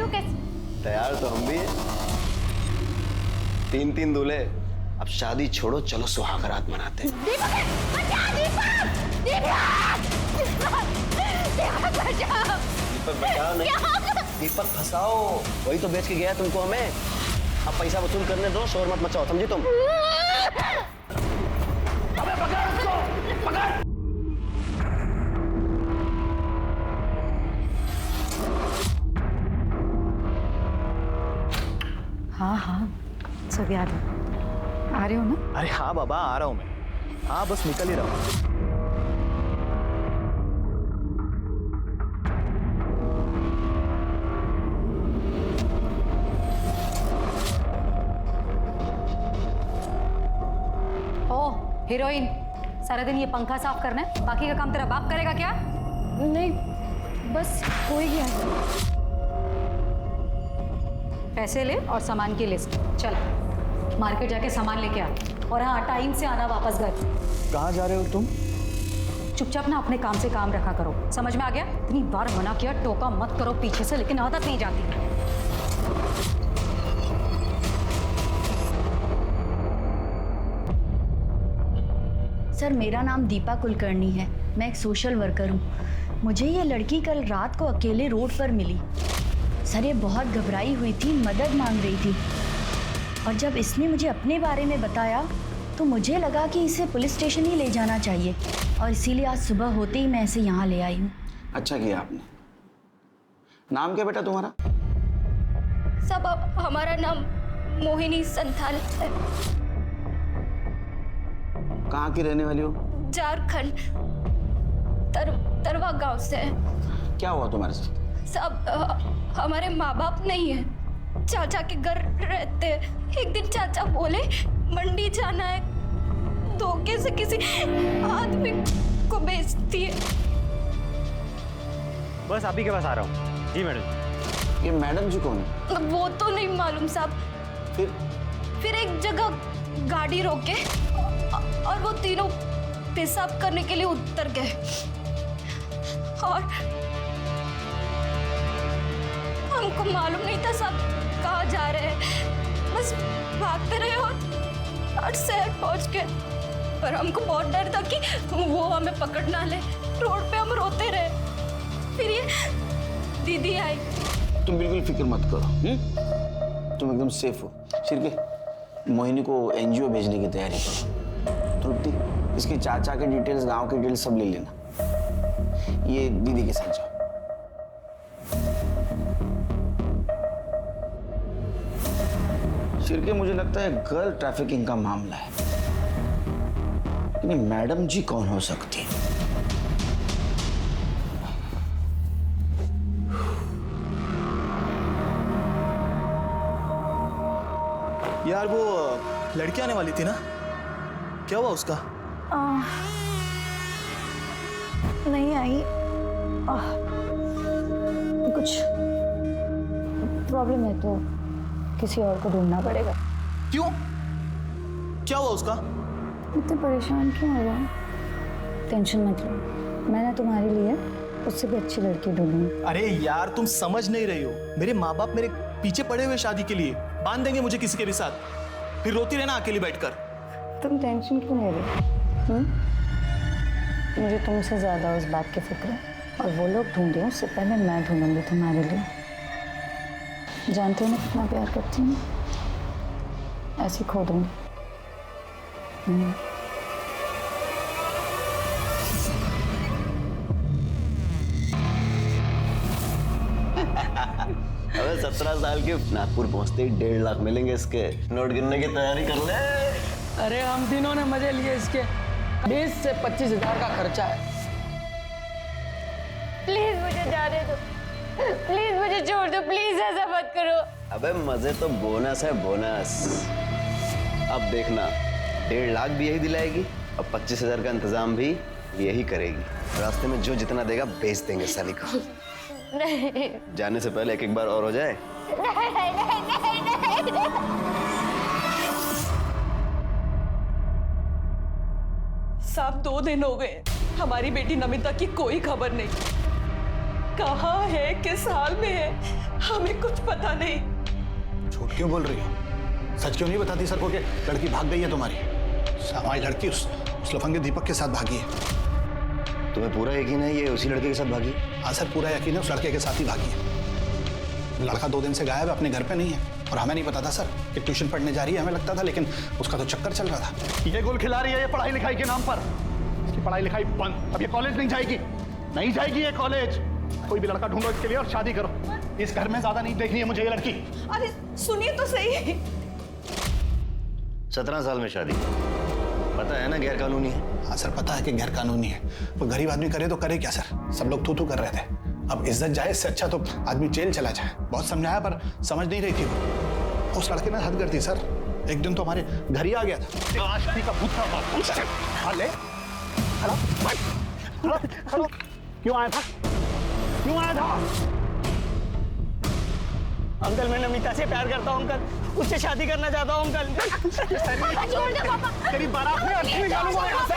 हो कैसे? तैयार तो हम भी हैं। 3-3 दूल्हे। अब शादी छोड़ो, चलो सुहाग रात मनाते हैं। दीपक है! बचा दीपक! दीपक बचाओ! दीपक बचाओ नहीं, दीपक फंसाओ। वही तो बेच के गया तुमको हमें। अब पैसा वसूल करने दो, शोर मत मचाओ, समझी तुम? अबे पकड़ उसको, पकड़। हाँ हाँ, सब याद है। आ रहे हो ना? अरे हाँ बाबा, आ रहा हूँ मैं। हाँ बस निकल ही रहा हूँ। हीरोइन, सारा दिन ये पंखा साफ करना है, बाकी का काम तेरा बाप करेगा क्या? नहीं, बस हो ही गया। पैसे ले और सामान की लिस्ट। चल मार्केट जाके सामान लेके आ, और हाँ टाइम से आना वापस घर। कहाँ जा रहे हो तुम? चुपचाप ना अपने काम से काम रखा करो, समझ में आ गया? इतनी बार मना किया, टोका मत करो पीछे से, लेकिन आदत नहीं जाती। सर, मेरा नाम दीपा कुलकर्णी है। मैं एक सोशल वर्कर हूँ। मुझे ये लड़की कल रात को अकेले रोड पर मिली। सर, ये बहुत घबराई हुई थी, मदद मांग रही थी। और जब इसने मुझे अपने बारे में बताया तो मुझे लगा कि इसे पुलिस स्टेशन ही ले जाना चाहिए, और इसीलिए आज सुबह होते ही मैं इसे यहाँ ले आई हूँ। अच्छा किया आपने। नाम क्या बेटा तुम्हारा? सब हमारा नाम मोहिनी संथाल है। कहाँ की रहने वाली हो? झारखंड, तरवा गांव से है। क्या हुआ तुम्हारे साथ? सब हमारे माँ बाप नहीं है, चाचा के घर रहते हैं। एक दिन चाचा बोले मंडी जाना है, धोखे से किसी आदमी को बेचती है। बस आप ही के पास आ रहा हूँ। जी मैडम। ये मैडम जी कौन है? वो तो नहीं मालूम साहब। फिर एक जगह गाड़ी रोके और वो तीनों पेशाब करने के लिए उतर गए, और हमको मालूम नहीं था सब कहाँ जा रहे हैं। बस भागते रहे और शहर पहुंच गए, पर हमको बहुत डर था कि वो हमें पकड़ ना ले। रोड पे हम रोते रहे। फिर ये दीदी आई। तुम बिल्कुल फिक्र मत करो, तुम एकदम सेफ हो। शिरके, मोहिनी को एनजीओ भेजने की तैयारी करो। त्रुप्ति, इसके चाचा के डिटेल्स, गांव के डिटेल्स सब ले लेना। ये दीदी के साथ जाओ। शिरके, मुझे लगता है गर्ल ट्रैफिकिंग का मामला है। लेकिन मैडम जी कौन हो सकती है? यार वो लड़की आने वाली थी ना, क्या हुआ उसका? नहीं आई। कुछ प्रॉब्लम है तो किसी और को ढूंढना पड़ेगा। क्यों? क्या हुआ उसका? इतने परेशान क्यों हो रहे हो? टेंशन मत लो, मैं ना तुम्हारे लिए उससे भी अच्छी लड़की ढूंढूंगी। अरे यार तुम समझ नहीं रही हो, मेरे माँ बाप मेरे पीछे पड़े हुए शादी के लिए, बांध देंगे मुझे किसी के भी साथ, फिर रोती रहना अकेली बैठकर। तुम टेंशन क्यों ले रहे हो? मुझे तुमसे ज्यादा उस बात की फिक्र है, और वो लोग ढूंढे उससे पहले मैं ढूंढूंगी तुम्हारे लिए। जानते हो ना कितना प्यार करती हूँ, ऐसे खो दूंगी। अबे 17 साल के नागपुर पहुंचते ही 1.5 लाख मिलेंगे इसके। नोट गिनने की तैयारी कर ले। अरे हम तीनों ने मजे लिए इसके। 20 से 25 हजार का खर्चा है। प्लीज मुझे जाने दो, प्लीज मुझे छोड़ दो, प्लीज ऐसा मत करो। अबे मजे तो बोनस है, बोनस। अब देखना, 1.5 लाख भी यही दिलाएगी और 25,000 का इंतजाम भी यही करेगी। रास्ते में जो जितना देगा बेच देंगे साली को। नहीं, जाने से पहले एक बार और हो जाए। नहीं, नहीं, नहीं, नहीं, नहीं। साहब 2 दिन हो गए, हमारी बेटी नमिता की कोई खबर नहीं। कहाँ है, किस हाल में है, हमें कुछ पता नहीं। झूठ क्यों बोल रही हो? सच क्यों नहीं बताती सर को कि लड़की भाग गई है तुम्हारी? हमारी लड़की उस लफंगे दीपक के साथ भागी है। तुम्हें पूरा यकीन है ये उसी लड़के के साथ भागी? हाँ सर, पूरा यकीन है उस लड़के के साथ ही भागी है। लड़का 2 दिन से गायब है, अपने घर पे नहीं है। और हमें नहीं पता था सर कि ट्यूशन पढ़ने जा रही है, हमें लगता था, लेकिन उसका तो चक्कर चल रहा था। ये गुल खिला रही है ये पढ़ाई लिखाई के नाम पर। इसकी पढ़ाई लिखाई बंद। अब ये कॉलेज नहीं जाएगी, नहीं जाएगी ये कॉलेज। कोई भी लड़का ढूंढो इसके लिए और शादी करो। इस घर में ज्यादा नहीं देखनी है मुझे ये लड़की। अरे सुनिए तो सही। 17 साल में शादी, पता है ना गैर कानूनी है। हाँ सर, पता है कि गैर कानूनी है, पर गरीब आदमी करे तो करे क्या सर? सब लोग तू कर रहे थे। अब इज्जत जाए, इससे अच्छा तो आदमी जेल चला जाए। बहुत समझाया पर समझ नहीं रही थी वो। उस लड़के ने हद कर दी सर। एक दिन तो हमारे घर ही आ गया था। आशिकी का भूत था। ले हेलो, क्यों आया था? क्यों आया था? अंकल, मैं नमिता से प्यार करता हूँ अंकल, उससे शादी करना चाहता हूँ अंकल। छोड़ दे पापा। तेरी बारात में अर्थी निकालूंगा यहाँ से।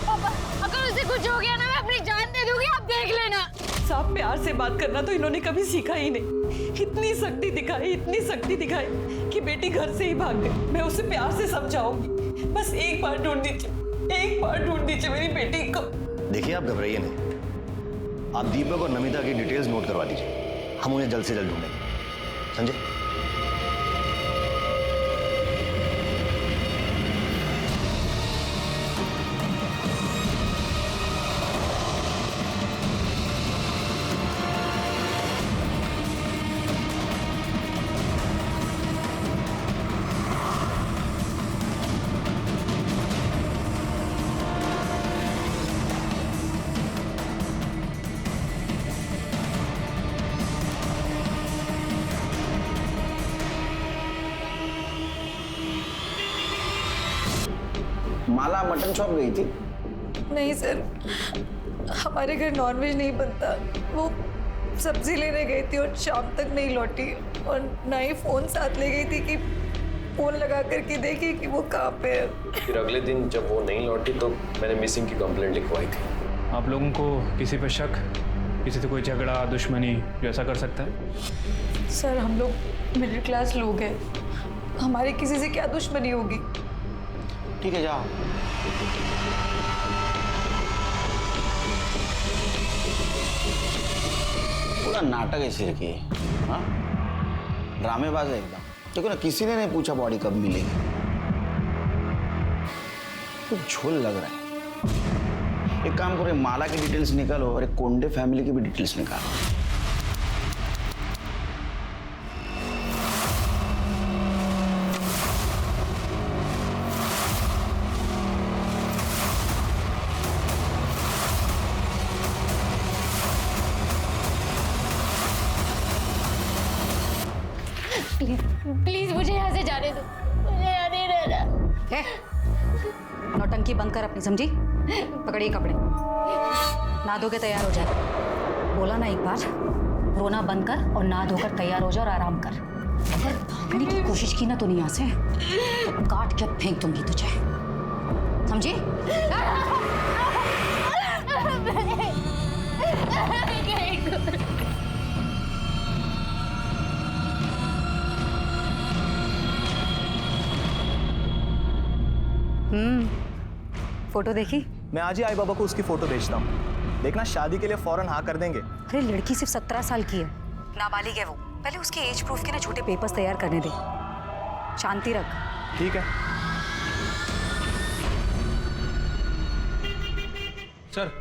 पापा, अगर उसे कुछ हो गया ना, मैं अपनी जान दे दूंगी, आप देख लेना। साहब, प्यार से बात करना तो इन्होंने कभी सीखा ही नहीं। इतनी सख्ती दिखाई कि बेटी घर से ही भाग गई। मैं उसे प्यार से समझाऊंगी, बस एक बार ढूंढ दीजिए मेरी बेटी को। देखिए आप घबराइए नहीं, आप दीपक और नमिता की डिटेल्स नोट करवा दीजिए, हम उन्हें जल्द से जल्द ढूंढेंगे। समझे? माला मटन शॉप गई थी? नहीं सर, हमारे घर नॉनवेज नहीं बनता। वो सब्जी लेने गई थी और शाम तक नहीं लौटी, और ना ही फोन साथ ले गई थी कि फोन लगा करके देखी कि वो कहाँ पे है। फिर अगले दिन जब वो नहीं लौटी तो मैंने मिसिंग की कंप्लेंट लिखवाई थी। आप लोगों को किसी पर शक, किसी से कोई झगड़ा, दुश्मनी जो ऐसा कर सकता है? सर, हम लोग मिडिल क्लास लोग हैं, हमारी किसी से क्या दुश्मनी होगी? ठीक है, जाओ। पूरा नाटक है सिर की। हाँ, ड्रामेबाज है एकदम। देखो ना, किसी ने नहीं पूछा बॉडी कब मिलेगी। कुछ झोल लग रहा है। एक काम करो, माला की डिटेल्स निकालो और एक कोंडे फैमिली की भी डिटेल्स निकालो। प्लीज मुझे यहाँ से जाने दो, मुझे यहाँ नहीं रहना। नौटंकी बंद कर अपनी, समझी? पकड़िए कपड़े, नहा धो के तैयार हो जाए। बोला ना एक बार, रोना बंद कर और नहा धोकर तैयार हो जा और आराम कर। अगर भागने की कोशिश की ना तो यहाँ से काट के फेंक दूंगी तुझे, समझी? फोटो देखी? मैं आज ही आई बाबा को उसकी फोटो भेजता हूँ। देखना शादी के लिए फौरन हाँ कर देंगे। अरे लड़की सिर्फ 17 साल की है, नाबालिग है वो। पहले उसके एज प्रूफ के ना छोटे पेपर्स तैयार करने दे। शांति रख। ठीक है सर,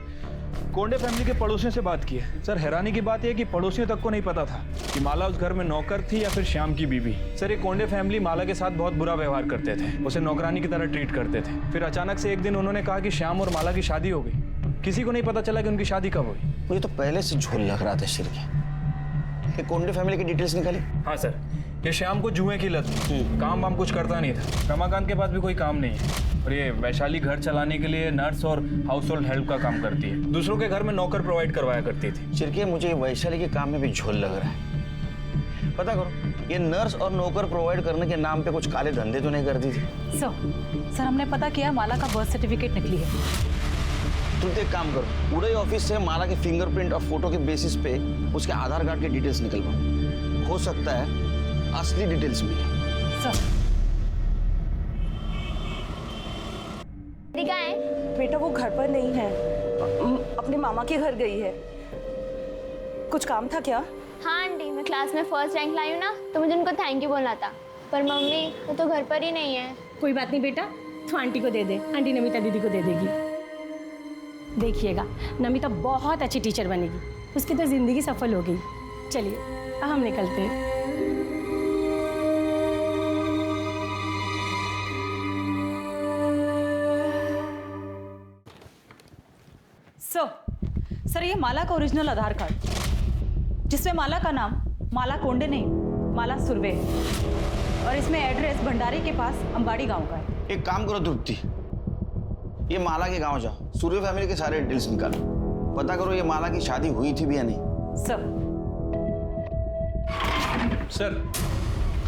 कोंडे फैमिली के पड़ोसियों से बात की है। सर, हैरानी की बात यह कि पड़ोसियों तक को नहीं पता था कि माला उस घर में नौकर थी या फिर श्याम की बीवी। सर, ये कोंडे फैमिली माला के साथ बहुत बुरा व्यवहार करते थे, उसे नौकरानी की तरह ट्रीट करते थे। फिर अचानक से एक दिन उन्होंने कहा कि श्याम और माला की शादी हो गई। किसी को नहीं पता चला कि उनकी शादी कब हुई। मुझे तो पहले से झोल लग रहा था सिर के। कोंडे फैमिली की डिटेल्स निकाली? हाँ सर, ये श्याम को जुए की लत थी, काम वाम कुछ करता नहीं था। रमाकांत के पास भी कोई काम नहीं है, और ये वैशाली घर चलाने के लिए नर्स और हाउस होल्ड हेल्प का काम करती है। दूसरों के घर में नौकर प्रोवाइड करवाया करती थी। चिरके, मुझे वैशाली के काम में भी झोल लग रहा है। पता करो, ये नर्स और नौकर प्रोवाइड करने के नाम पे कुछ काले धंधे तो नहीं करती थी? सर, हमने पता किया, माला का बर्थ सर्टिफिकेट निकली है। तुम एक काम करो, उड़े ऑफिस से माला के फिंगरप्रिंट और फोटो के बेसिस पे उसके आधार कार्ड के डिटेल्स निकलवाओ। हो सकता है असली डिटेल्स मिले। सर कहाँ है? बेटा वो घर पर नहीं है, अपने मामा के घर गई है। कुछ काम था क्या? हाँ आंटी, मैं क्लास में फर्स्ट रैंक लाई हूँ ना, तो मुझे उनको थैंक यू बोलना था। पर मम्मी वो तो घर पर ही नहीं है। कोई बात नहीं बेटा, तो आंटी को दे दे, आंटी नमिता दीदी को दे देगी। देखिएगा नमिता बहुत अच्छी टीचर बनेगी, उसकी तो जिंदगी सफल हो गई। चलिए हम निकलते हैं। सर ये माला का ओरिजिनल आधार कार्ड, जिसमें माला का नाम माला कोंडे नहीं, माला सुरवे है, और इसमें एड्रेस भंडारी के पास अंबाड़ी गांव का है। एक काम करो तृप्ति, ये माला के गांव जाओ, सूर्य फैमिली के सारे डिटेल्स निकालो, पता करो ये माला की शादी हुई थी भी या नहीं। सर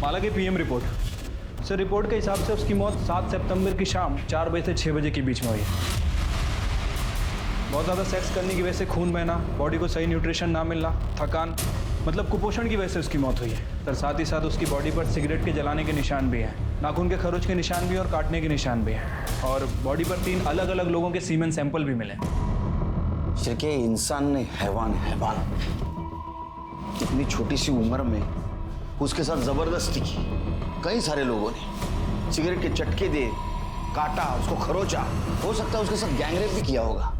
माला की पीएम रिपोर्ट। सर रिपोर्ट के हिसाब से उसकी मौत 7 सितंबर की शाम 4 बजे से 6 बजे के बीच में हुई है। बहुत ज़्यादा सेक्स करने की वजह से खून बहना, बॉडी को सही न्यूट्रिशन ना मिलना, थकान, मतलब कुपोषण की वजह से उसकी मौत हुई है। सर साथ ही साथ उसकी बॉडी पर सिगरेट के जलाने के निशान भी हैं, नाखून के खरोच के निशान भी और काटने के निशान भी हैं, और बॉडी पर 3 अलग अलग लोगों के सीमेन सैंपल भी मिले। शिरके इंसान ने हैवान इतनी छोटी सी उम्र में उसके साथ जबरदस्ती की, कई सारे लोगों ने सिगरेट के चटके दे, काटा, उसको खरोचा, हो सकता है उसके साथ गैंगरेप भी किया होगा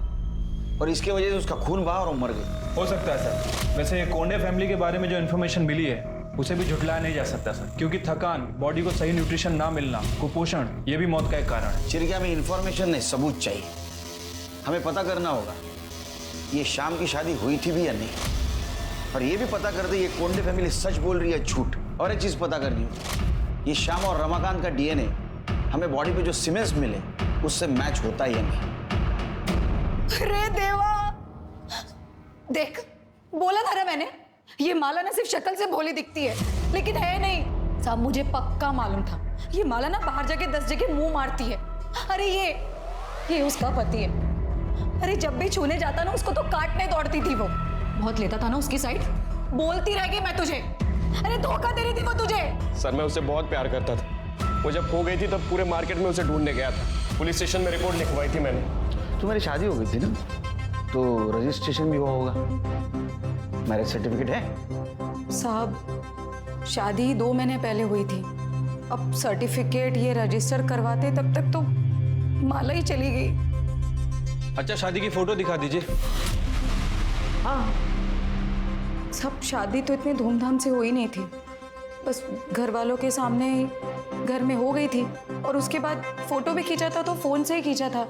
और इसके वजह से उसका खून बहा और मर गई। हो सकता है सर। वैसे ये कोंडे फैमिली के बारे में जो इन्फॉर्मेशन मिली है उसे भी झुठलाया नहीं जा सकता सर, क्योंकि थकान, बॉडी को सही न्यूट्रिशन ना मिलना, कुपोषण, ये भी मौत का एक कारण है। चिरके हमें इन्फॉर्मेशन नहीं, सबूत चाहिए। हमें पता करना होगा ये शाम की शादी हुई थी भी या नहीं, और ये भी पता कर दे ये कोंडे फैमिली सच बोल रही है झूठ। और एक चीज पता करनी हो, ये श्याम और रमाकांत का डीएनए हमें बॉडी पे जो सीमेंट्स मिले उससे मैच होता है या नहीं। अरे देवा, देख बोला था ना मैंने, ये माला ना सिर्फ शक्ल से भोली दिखती है लेकिन है नहीं। साहब मुझे पक्का मालूम था, ये माला ना बाहर जाके 10 जगह मुंह मारती है। अरे ये उसका पति है। अरे जब भी छूने जाता ना उसको तो काटने दौड़ती थी वो। बहुत लेता था ना उसकी साइड, बोलती रह गई मैं तुझे। अरे धोखा दे रही थी वो तुझे। सर मैं उससे बहुत प्यार करता था, वो जब खो गई थी तब पूरे मार्केट में उसे ढूंढने गया था। पुलिस स्टेशन में रिपोर्ट लिखवाई थी मैंने। तुम्हारी शादी हो गई थी ना, तो रजिस्ट्रेशन भी हुआ होगा, मैरिज सर्टिफिकेट है? साहब शादी 2 महीने पहले हुई थी, अब सर्टिफिकेट ये रजिस्टर करवाते तब तक तो माला ही चली गई। अच्छा शादी की फोटो दिखा दीजिए। हाँ सब शादी तो इतनी धूमधाम से हुई नहीं थी, बस घर वालों के सामने घर में हो गई थी, और उसके बाद फोटो भी खींचा था तो फोन से ही खींचा था,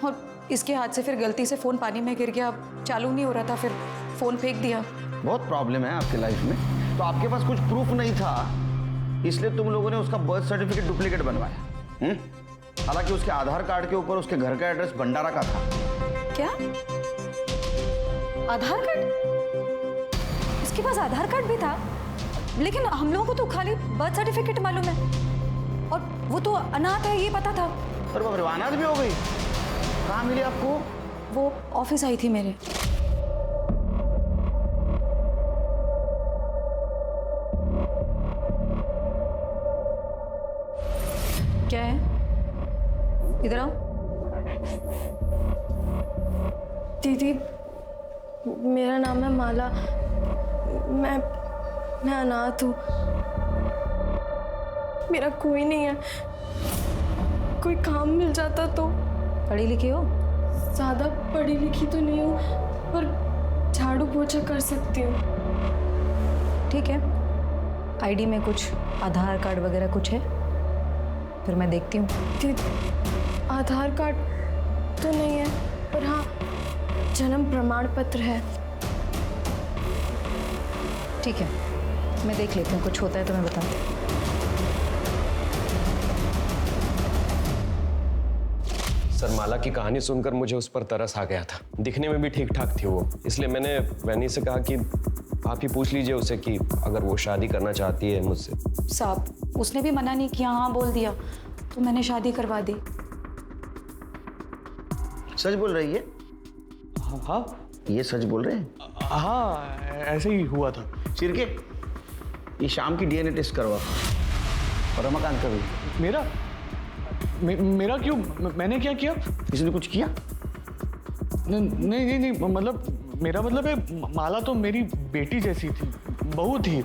और इसके हाथ से फिर गलती से फोन पानी में गिर गया, चालू नहीं हो रहा था, फिर फोन फेंक दिया। बहुत प्रॉब्लम है आपके लाइफ में, तो आपके पास कुछ प्रूफ नहीं था इसलिए तुम लोगों ने उसका बर्थ सर्टिफिकेट डुप्लीकेट बनवाया। हालांकि उसके आधार कार्ड के ऊपर उसके घर का एड्रेस भंडारा का था। क्या आधार कार्ड? उसके पास आधार कार्ड भी था, लेकिन हम लोगों को तो खाली बर्थ सर्टिफिकेट मालूम है, और वो तो अनाथ है ये पता था। पर बाप रे, अनाथ भी हो गई? कहाँ मिली आपको? वो ऑफिस आई थी मेरे। क्या है? इधर आओ। दीदी मेरा नाम है माला, मैं अनाथ हूँ, मेरा कोई नहीं है। कोई काम मिल जाता तो। पढ़ी लिखी हो? ज़्यादा पढ़ी लिखी तो नहीं हूँ, पर झाड़ू पोछा कर सकती हूँ। ठीक है, आईडी में कुछ आधार कार्ड वगैरह कुछ है? फिर मैं देखती हूँ। आधार कार्ड तो नहीं है, पर हाँ जन्म प्रमाण पत्र है। ठीक है, मैं देख लेती हूँ, कुछ होता है तो मैं बताऊँ। सर माला की कहानी सुनकर मुझे उस पर तरस आ गया था। दिखने में भी ठीक ठाक थी वो, इसलिए मैंने वैनी से कहा कि आप ही पूछ लीजिए उसे कि अगर वो शादी करना चाहती है मुझसे। साहब उसने भी मना नहीं किया, हाँ बोल दिया, तो मैंने शादी करवा दी। सच बोल रही है? हाँ ये सच बोल रहे हैं? हाँ ऐसे ही हुआ था। शिरके, ये शाम की डीएनए टेस्ट करवा और रमाकांत का भी। मेरा क्यों? मैंने क्या किया? किसी ने कुछ किया? नहीं, मतलब मेरा मतलब है माला तो मेरी बेटी जैसी थी, बहू थी।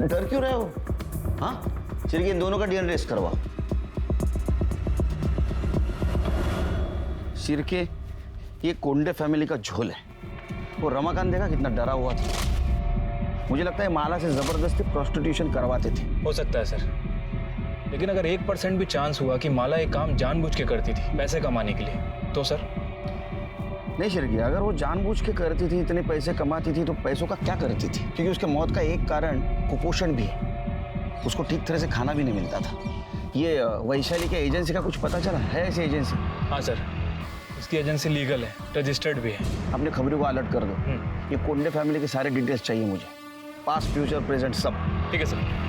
डर क्यों रहे हो? हाँ शिरके, इन दोनों का डीएनए टेस्ट करवा। शिरके, ये कोंडे फैमिली का झोल है। वो रमाकांत देखा कितना डरा हुआ था। मुझे लगता है माला से जबरदस्ती प्रोस्टिट्यूशन करवाते थे। हो सकता है सर, लेकिन अगर 1% भी चांस हुआ कि माला एक काम जानबूझ के करती थी पैसे कमाने के लिए, तो सर? नहीं शिरके, अगर वो जानबूझ के करती थी, इतने पैसे कमाती थी, तो पैसों का क्या करती थी? क्योंकि उसके मौत का एक कारण कुपोषण भी है। उसको ठीक तरह से खाना भी नहीं मिलता था। ये वैशाली के एजेंसी का कुछ पता चला है? ऐसी एजेंसी? हाँ सर, उसकी एजेंसी लीगल है, रजिस्टर्ड भी है। अपने खबरों को अलर्ट कर दो। ये कोंडे फैमिली के सारे डिटेल्स चाहिए मुझे, पास्ट फ्यूचर प्रेजेंट सब। ठीक है सर।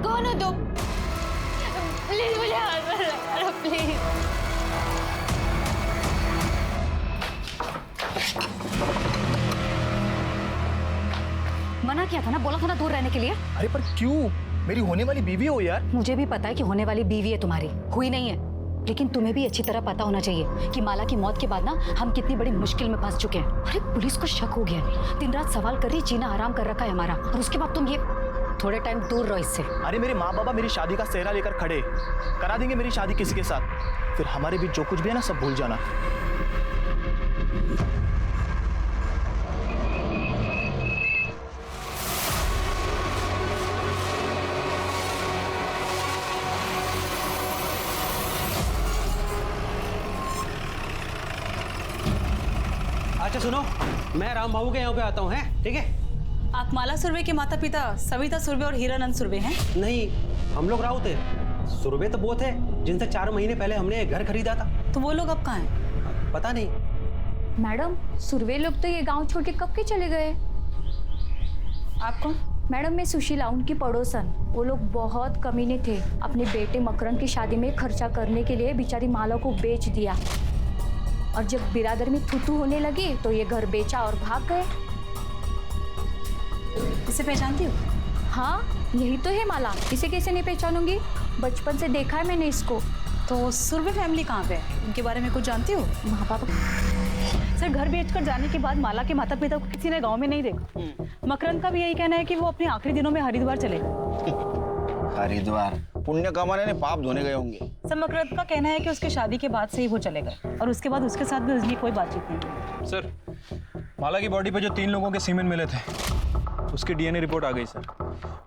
कौन हो तुम? प्लीज मुझे हाथ में लगा, प्लीज। मना किया था ना, बोला था ना दूर रहने के लिए। अरे पर क्यों? मेरी होने वाली बीवी हो यार। मुझे भी पता है कि होने वाली बीवी है तुम्हारी, हुई नहीं है। लेकिन तुम्हें भी अच्छी तरह पता होना चाहिए कि माला की मौत के बाद ना हम कितनी बड़ी मुश्किल में फंस चुके हैं। अरे पुलिस को शक हो गया है, दिन रात सवाल कर रही, जीना हराम कर रखा है हमारा, और उसके बाद तुम ये थोड़े टाइम दूर रहो इससे। अरे मेरे माँ बाबा मेरी शादी का सेहरा लेकर खड़े, करा देंगे मेरी शादी किसी के साथ, फिर हमारे बीच जो कुछ भी है ना सब भूल जाना। अच्छा सुनो, मैं राम बाबू के यहाँ पे आता हूँ, हैं? ठीक है? आप माला सुरवे के माता पिता सविता सुरवे और हीरानंद सुरवे हैं? नहीं, हम लोग राउत हैं। सुरवे तो वो थे जिनसे 4 महीने पहले हमने घर खरीदा था। तो वो लोग अब कहाँ हैं? पता नहीं। मैडम, सुरवे लोग तो ये गांव छोड़ के कब के चले गए? आप कौन? मैडम, मैं सुशीला, उनकी पड़ोसन। वो लोग बहुत कमीने थे। अपने बेटे मकरंद की शादी में खर्चा करने के लिए बेचारी माला को बेच दिया, और जब बिरादर में थू होने लगी तो ये घर बेचा और भाग गए। इसे पहचानती हो? हाँ, यही तो है माला। इसे कैसे नहीं पहचानूंगी? बचपन से देखा है मैंने इसको। तो सुरवे फैमिली कहाँ पे है? उनके बारे में कुछ जानती हो? माँ बाप सर, घर बेचकर जाने के बाद माला के माता पिता को किसी ने गांव में नहीं देखा। मकरंद का भी यही कहना है कि वो अपने आखिरी दिनों में हरिद्वार चले गए। हरिद्वार पुण्य कमाने ने पाप धोने गए होंगे। सर, मकरंद का कहना है कि उसकी शादी के बाद से ही वो चले गए, और उसके बाद उसके साथ भी उसकी कोई बातचीत नहीं। सर, माला की बॉडी पे जो 3 लोगों के सीमेन मिले थे, उसकी डीएनए रिपोर्ट आ गई सर।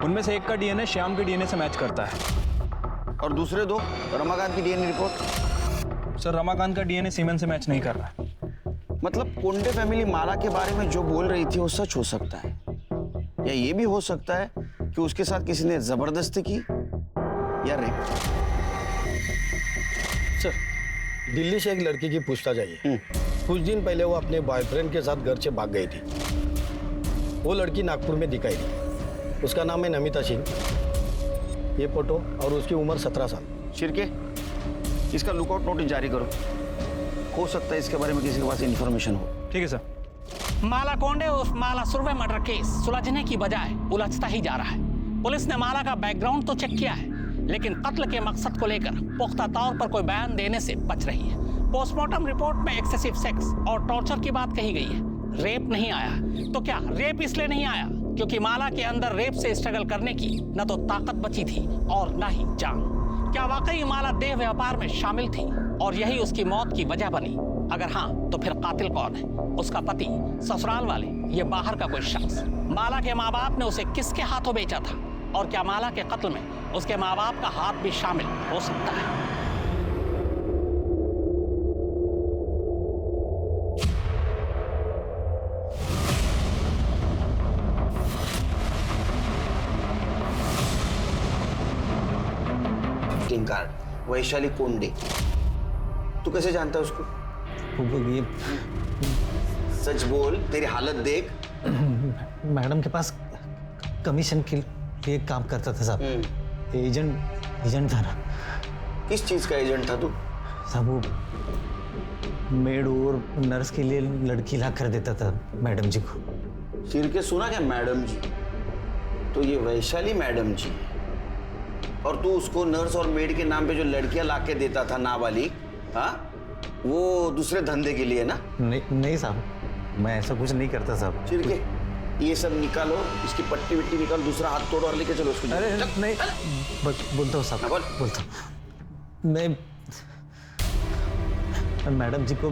उनमें से एक का डीएनए श्याम के डीएनए से मैच करता है। और दूसरे 2 रमाकांत की डीएनए रिपोर्ट? सर, रमाकांत का डीएनए सीमेन से मैच नहीं कर रहा है। मतलब कोंडे फैमिली माला के बारे में जो बोल रही थी वो सच हो सकता है, या ये भी हो सकता है कि उसके साथ किसी ने जबरदस्ती की या रेप। सर, दिल्ली से एक लड़की की पूछताछ आई है। कुछ दिन पहले वो अपने बॉयफ्रेंड के साथ घर से भाग गई थी। वो लड़की नागपुर में दिखाई दी। उसका नाम है नमिता सिंह। ये फोटो, और उसकी उम्र 17 साल। शिरके, इसका लुकआउट नोटिस जारी करो। हो सकता है इसके बारे में किसी के पास इंफॉर्मेशन हो। ठीक है सर। माला कोंडे उस माला सुरवे मर्डर केस सुलझने की बजाय उलझता ही जा रहा है। पुलिस ने माला का बैकग्राउंड तो चेक किया है, लेकिन कत्ल के मकसद को लेकर पुख्ता तौर पर कोई बयान देने से बच रही है। पोस्टमार्टम रिपोर्ट में एक्सेसिव सेक्स और टॉर्चर की बात कही गई है, रेप नहीं आया। तो क्या रेप इसलिए नहीं आया क्योंकि माला के अंदर रेप से स्ट्रगल करने की न तो ताकत बची थी और न ही जान? क्या वाकई माला देह व्यापार में शामिल थी और यही उसकी मौत की वजह बनी? अगर हाँ, तो फिर कातिल कौन है? उसका पति, ससुराल वाले, ये बाहर का कोई शख्स? माला के माँ बाप ने उसे किसके हाथों बेचा था? और क्या माला के कत्ल में उसके माँ बाप का हाथ भी शामिल हो सकता है? कार्ड वैशाली कोंडे, तू कैसे जानता है उसको? ये सच बोल, तेरी हालत देख। मैडम के पास कमीशन के लिए काम करता था साहब। एजेंट था ना। किस चीज का एजेंट था तू? साहब वो मेड और नर्स के लिए लड़की ला कर देता था मैडम जी को। सिर के सुना क्या मैडम जी? तो ये वैशाली मैडम जी, और तू उसको नर्स और मेड के नाम पे जो लड़कियां ला के देता था नाबालिग, हाँ, वो दूसरे धंधे के लिए ना? नहीं साहब, मैं ऐसा कुछ नहीं करता साहब। सिर के ये सब निकालो, इसकी पट्टी विट्टी निकाल, दूसरा हाथ तोड़ो और लेके चलो उसको। अरे नहीं, बोलता हूँ साहब, बोलता हूँ। मैं मैडम जी को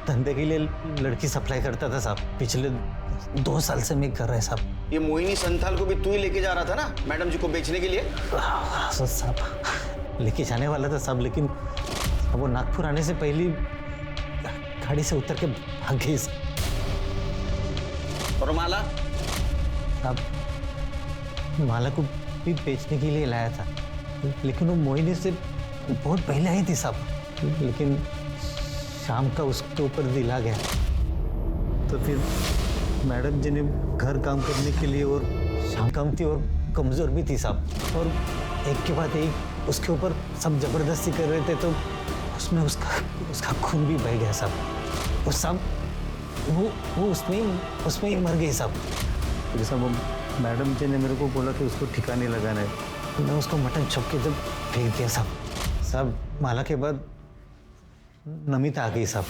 धंधे के लिए लड़की सप्लाई करता था साहब। पिछले 2 साल से मैं कर रहा है साहब। ये मोहिनी संथाल को भी तू ही लेके जा रहा था ना मैडम जी को बेचने के लिए? साहब लेके जाने वाला था साहब, लेकिन वो नागपुर आने से पहले गाड़ी से उतर के भाग गई। और माला? साहब माला को भी बेचने के लिए लाया था, लेकिन वो मोहिनी से बहुत पहले आई थी साहब। लेकिन शाम का उसके ऊपर दिल आ गया, तो फिर मैडम जी ने घर काम करने के लिए, और शाम कम थी और कमज़ोर भी थी साहब, और एक के बाद एक उसके ऊपर सब जबरदस्ती कर रहे थे, तो उसमें उसका खून भी बह गया साहब। वो सब वो उसमें ही मर गई साहब। फिर साहब वो मैडम जी ने मेरे को बोला कि उसको ठिकाने लगाना है। मैं उसको मटन चौक के जब फेंक दिया साहब। माला के बाद नमिता आ गई साहब।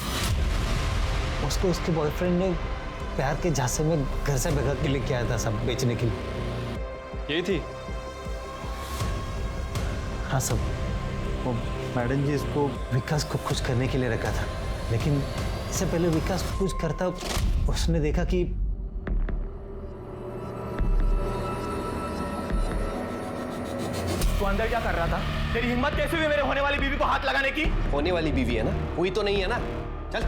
उसको उसके बॉयफ्रेंड ने प्यार के झांसे में घर से भगा के लेके आया था साहब, बेचने के लिए। यही थी? हाँ साहब, वो मैडम जी इसको विकास को खुश करने के लिए रखा था, लेकिन इससे पहले विकास को कुछ करता उसने देखा कि तू अंदर क्या कर रहा था? तेरी हिम्मत कैसे हुई मेरे होने वाली बीवी को हाथ लगाने की? होने वाली बीवी है ना, हुई तो नहीं है ना। चल।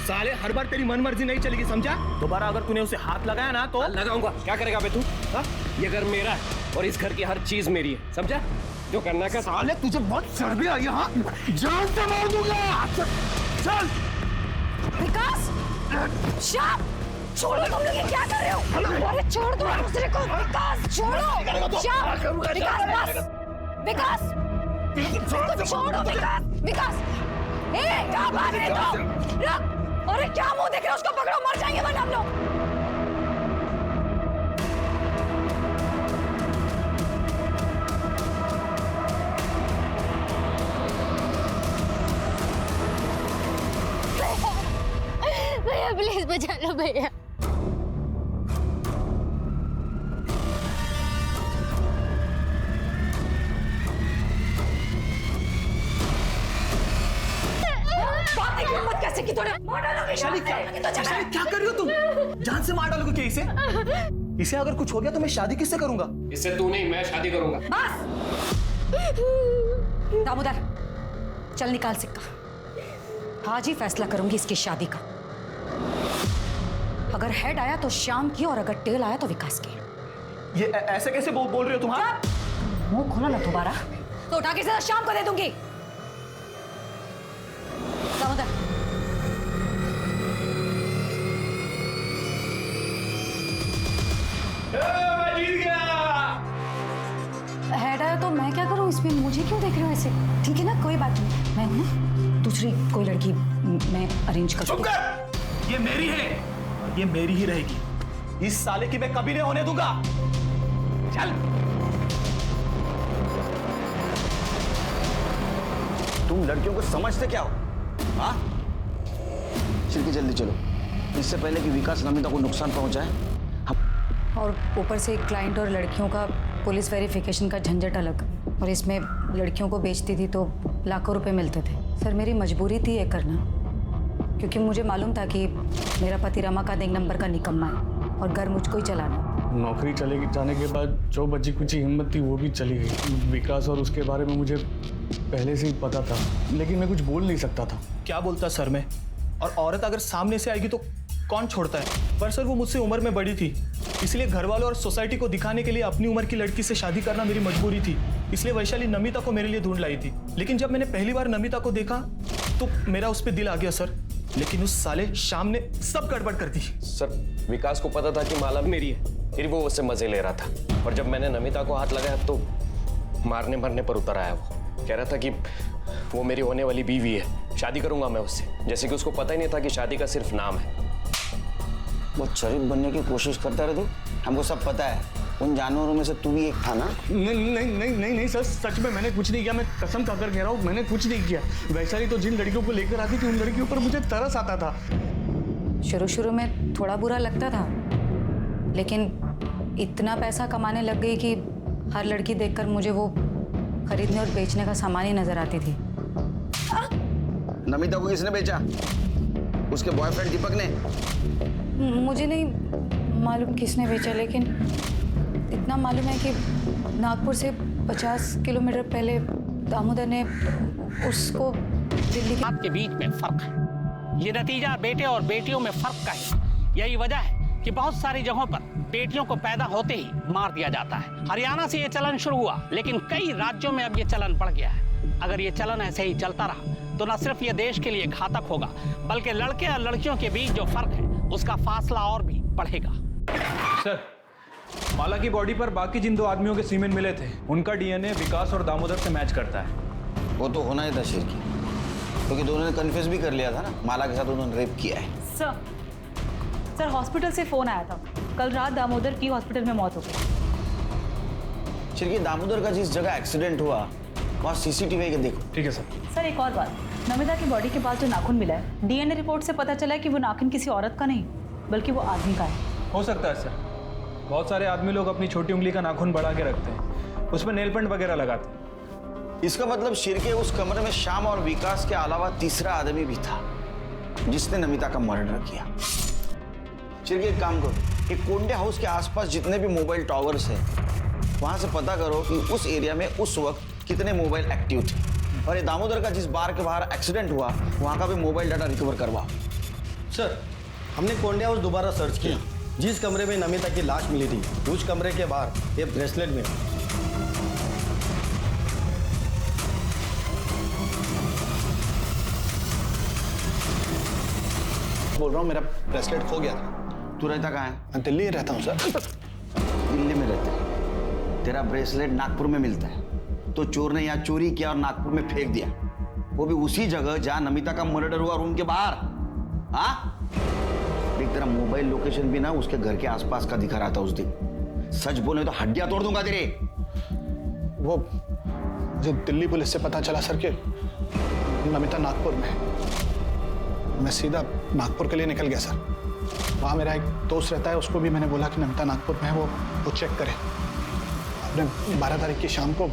साले हर बार तेरी मनमर्जी नहीं चलेगी, समझा? दोबारा अगर तूने उसे हाथ लगाया ना तो लगाऊंगा। क्या करेगा बे तू? ये घर मेरा है और इस घर की हर चीज मेरी है, समझा? जो करना का। साले तुझे बहुत शर्म आई है, हाँ? जान से मार दूंगा। चल। विकास, श्याम, छोड़ो, तुम लोग ये क्या कर रहे हो? अरे छोड़ दो दूसरे को। विकास छोड़ो। श्याम, विकास बस। विकास, इसको छोड़ो। विकास, क्या भाग रहे हो? रुक। अरे क्या मुंह देख रहे हो? उसको पकड़ो, मर जाएंगे वरना हम लोग। भैया प्लीज बचा लो भैया। हिम्मत कैसे की तूने? वैशाली क्या कर रही हो तुम? जान से मार डालोगे क्या इसे? इसे अगर कुछ हो गया तो मैं शादी किससे करूंगा? इससे तू नहीं, मैं शादी करूंगा। बस। दामोदर, चल निकाल सिक्का। आज ही फैसला करूंगी इसकी शादी का। अगर हेड आया तो श्याम की, और अगर टेल आया तो विकास की। ये ऐसे कैसे बोल रही हो तुम? मुंह खोला ना दोबारा तो उठा के सीधा श्याम को दे दूंगी। दामोदर, मैं जीत गया। हेड आया तो मैं क्या करूं इसमें? मुझे क्यों देख रहे हो ऐसे? ठीक है ना, कोई बात नहीं, मैं हूं ना, दूसरी कोई लड़की मैं अरेंज कर दूंगी। ये मेरी है, ये मेरी ही रहेगी। इस साले की मैं कभी नहीं होने दूंगा। चल। तुम लड़कियों को समझते क्या हो? हाँ? चिरकी जल्दी चलो, इससे पहले कि विकास नमिता को नुकसान पहुंचाए। और ऊपर से क्लाइंट और लड़कियों का पुलिस वेरिफिकेशन का झंझट अलग, और इसमें लड़कियों को बेचती थी तो लाखों रुपए मिलते थे। सर मेरी मजबूरी थी ये करना, क्योंकि मुझे मालूम था कि मेरा पति रमाकांत एक नंबर का निकम्मा है और घर मुझको ही चलाना। नौकरी चले जाने के बाद जो बची कुछ हिम्मत थी वो भी चली गई। विकास और उसके बारे में मुझे पहले से ही पता था, लेकिन मैं कुछ बोल नहीं सकता था। क्या बोलता सर मैं? और औरत अगर सामने से आएगी तो कौन छोड़ता है? पर सर वो मुझसे उम्र में बड़ी थी, इसलिए घर वालों और सोसाइटी को दिखाने के लिए अपनी उम्र की लड़की से शादी करना मेरी मजबूरी थी। इसलिए वैशाली नमिता को मेरे लिए ढूंढ लाई थी। लेकिन जब मैंने पहली बार नमिता को देखा तो मेरा उस पर दिल आ गया सर। लेकिन उस साले शाम ने सब गड़बड़ कर दी। सर विकास को पता था कि माला मेरी है, फिर वो उससे मजे ले रहा था। और जब मैंने नमिता को हाथ लगाया तो मारने मरने पर उतर आया। वो कह रहा था कि वो मेरी होने वाली बीवी है, शादी करूंगा मैं उससे। जैसे कि उसको पता ही नहीं था कि शादी का सिर्फ नाम है। बहुत शरीफ बनने की कोशिश करता रहे तू, हमको सब पता है। उन जानवरों में से तू भी एक था ना? नहीं सर, सच में मैंने कुछ नहीं किया। मैं कसम खाकर कह रहा हूँ, मैंने कुछ नहीं किया। वैशाली तो जिन लड़कियों को लेकर आती थी उन लड़कियों पर मुझे तरस आता था। शुरू में थोड़ा बुरा लगता था, लेकिन इतना पैसा कमाने लग गई कि हर लड़की देखकर मुझे वो खरीदने और बेचने का सामान ही नजर आती थी। नमिता को किसने बेचा? उसके बॉयफ्रेंड दीपक ने? मुझे नहीं मालूम किसने बेचा, लेकिन इतना मालूम है कि नागपुर से 50 किलोमीटर पहले दामोदर ने उसको दिल्ली आपके बीच में फर्क है। ये नतीजा बेटे और बेटियों में फर्क का है। यही वजह है कि बहुत सारी जगहों पर बेटियों को पैदा होते ही मार दिया जाता है। हरियाणा से ये चलन शुरू हुआ, लेकिन कई राज्यों में अब ये चलन बढ़ गया है। अगर ये चलन ऐसे ही चलता रहा तो न सिर्फ ये देश के लिए घातक होगा, बल्कि लड़के और लड़कियों के बीच जो फर्क है उसका फासला और भी बढ़ेगा। सर, माला की बॉडी पर बाकी जिन 2 आदमियों के सीमेंट मिले थे, उनका डीएनए विकास और दामोदर से मैच करता है। वो तो होना ही था शेर की, क्योंकि दोनों ने कन्फ्यूज भी कर लिया था ना, माला के साथ उन्होंने रेप किया है। सर हॉस्पिटल से फोन आया था, कल रात दामोदर की हॉस्पिटल में मौत हो गई। शेर की, दामोदर का जिस जगह एक्सीडेंट हुआ वहाँ सीसीटीवी के देखो। ठीक है सर एक और बात, नमिता की बॉडी के पास जो नाखून मिला है, डीएनए रिपोर्ट से पता चला है कि वो नाखून किसी औरत का नहीं बल्कि वो आदमी का है। हो सकता है सर, बहुत सारे आदमी लोग अपनी छोटी उंगली का नाखून बढ़ा के रखते हैं, उसमें नेल पेंट वगैरह लगाते हैं। इसका मतलब शेर के उस कमरे में श्याम और विकास के अलावा तीसरा आदमी भी था जिसने नमिता का मर्डर किया। शेर के एक काम करो, एक कोंडे हाउस के आसपास जितने भी मोबाइल टावर्स हैं वहां से पता करो कि उस एरिया में उस वक्त कितने मोबाइल एक्टिव थे, और ये दामोदर का जिस बार के बाहर एक्सीडेंट हुआ वहां का भी मोबाइल डाटा रिकवर करवाओ। सर, हमने कोंडे हाउस दोबारा सर्च किया। जिस कमरे में नमिता की लाश मिली थी उस कमरे के बाहर ये ब्रेसलेट मिला। बोल रहा हूँ, मेरा ब्रेसलेट खो गया था। तू रहता कहाँ है? मैं दिल्ली रहता हूँ सर। दिल्ली में रहता है? तेरा ब्रेसलेट नागपुर में मिलता है, तो चोर ने यहाँ चोरी किया और नागपुर में फेंक दिया, वो भी उसी जगह जहाँ नमिता का मर्डर हुआ, रूम के बाहर। हाँ, देख तेरा मोबाइल लोकेशन भी ना उसके घर के आसपास का दिखा रहा था उस दिन। सच बोले तो हड्डियां तोड़ दूंगा तेरे। वो मुझे दिल्ली पुलिस से पता चला सर कि नमिता नागपुर में। मैं सीधा नागपुर के लिए निकल गया सर। वहाँ मेरा एक दोस्त रहता है, उसको भी मैंने बोला कि नमिता नागपुर में है, वो चेक करे। आपने 12 तारीख की शाम को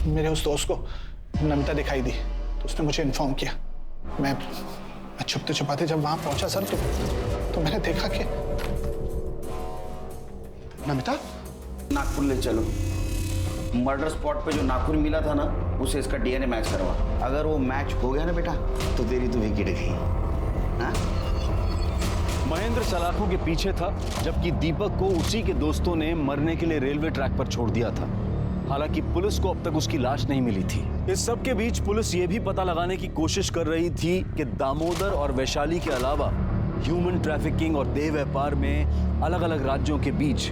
मेरे उस दोस्त को नमिता दिखाई दी तो उसने मुझे इन्फॉर्म किया। मैं छुपते छुपाते जब वहां पहुंचा सर तो मैंने देखा कि नमिता। नागपुर ले चलो, मर्डर स्पॉट पे जो नाखून मिला था ना उसे इसका डीएनए मैच करवा। अगर वो मैच हो गया ना बेटा तो तेरी तो विकेट गई। हाँ? महेंद्र सलाखों के पीछे था, जबकि दीपक को उसी के दोस्तों ने मरने के लिए रेलवे ट्रैक पर छोड़ दिया था। हालांकि पुलिस को अब तक उसकी लाश नहीं मिली थी। इस सब के बीच पुलिस ये भी पता लगाने की कोशिश कर रही थी कि दामोदर और वैशाली के अलावा ह्यूमन ट्रैफिकिंग और देह व्यापार में अलग अलग राज्यों के बीच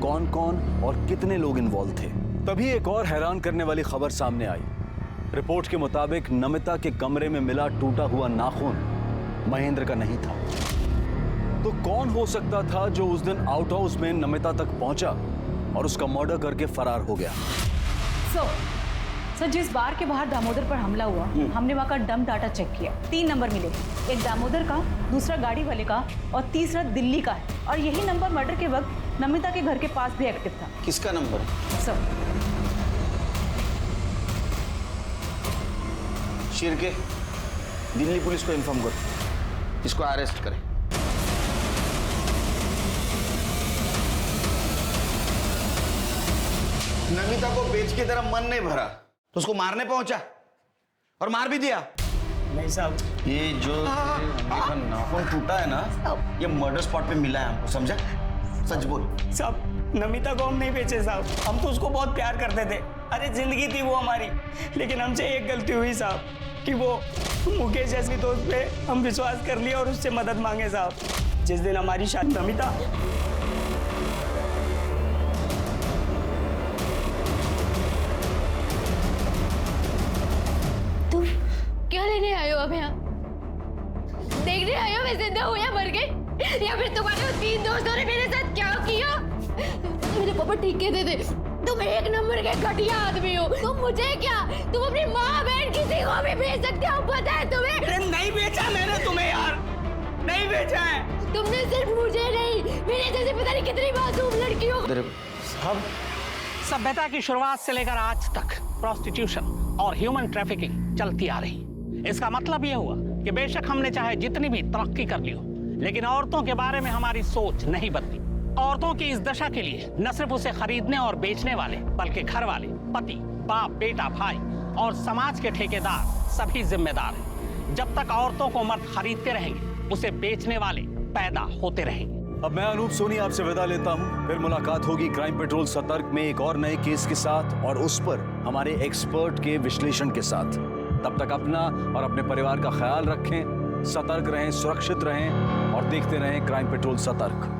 कौन कौन और कितने लोग इन्वॉल्व थे। तभी एक और हैरान करने वाली खबर सामने आई। रिपोर्ट के मुताबिक नमिता के कमरे में मिला टूटा हुआ नाखून महेंद्र का नहीं था। तो कौन हो सकता था जो उस दिन आउट हाउस में नमिता तक पहुंचा और उसका मर्डर करके फरार हो गया? सर जिस बार के बाहर दामोदर पर हमला हुआ, हमने वहाँ का डंप डाटा चेक किया। 3 नंबर मिले, एक दामोदर का, दूसरा गाड़ी वाले का और तीसरा दिल्ली का है। और यही नंबर मर्डर के वक्त नमिता के घर के पास भी एक्टिव था। किसका number? Sir Shirke, Delhi police को इन्फॉर्म करो, इसको अरेस्ट करें। नमिता को बेच के तेरा मन नहीं भरा तो उसको मारने पहुंचा और मार भी दिया। नहीं साहब, ये जो नाखून टूटा है ना, ये मर्डर स्पॉट पे मिला है हमको, समझा? सच बोल। साहब, नमिता को हम नहीं बेचे साहब, हम तो उसको बहुत प्यार करते थे। अरे जिंदगी थी वो हमारी, लेकिन हमसे एक गलती हुई साहब कि वो मुकेश जैसी दोस्त पे हम विश्वास कर लिया और उससे मदद मांगे साहब। जिस दिन हमारी शादी नमिता तुम क्या लेने आए हो अब यहाँ? देखने आए हो मैं जिंदा हूँ या मर गई? या फिर तुम्हारे वो 3 दोस्तों ने मेरे साथ क्या किया? मेरे पापा ठीक कहते थे, तुम एक नंबर के घटिया आदमी हो। तुम मुझे क्या, तुम अपनी माँ बहन किसी को भी बेच सकते हो, पता है तुम्हें? अरे नहीं बेचा मैंने तुम्हें यार, नहीं बेचा है। तुमने सिर्फ मुझे नहीं, मेरे जैसे पता नहीं कितनी मासूम लड़कियों साहब, सभ्यता की शुरुआत से लेकर आज तक प्रोस्टिट्यूशन और ह्यूमन ट्रैफिकिंग चलती आ रही। इसका मतलब यह हुआ कि बेशक हमने चाहे जितनी भी तरक्की कर ली हो, लेकिन औरतों के बारे में हमारी सोच नहीं बदली। औरतों की इस दशा के लिए न सिर्फ उसे खरीदने और बेचने वाले, बल्कि घर वाले, पति, बाप, बेटा, भाई और समाज के ठेकेदार सभी जिम्मेदार हैं। जब तक औरतों को मर्द खरीदते रहेंगे, उसे बेचने वाले पैदा होते रहेंगे। अब मैं अनूप सोनी आपसे विदा लेता हूं। फिर मुलाकात होगी क्राइम पेट्रोल सतर्क में एक और नए केस के साथ और उस पर हमारे एक्सपर्ट के विश्लेषण के साथ। तब तक अपना और अपने परिवार का ख्याल रखें, सतर्क रहें, सुरक्षित रहें और देखते रहें क्राइम पेट्रोल सतर्क।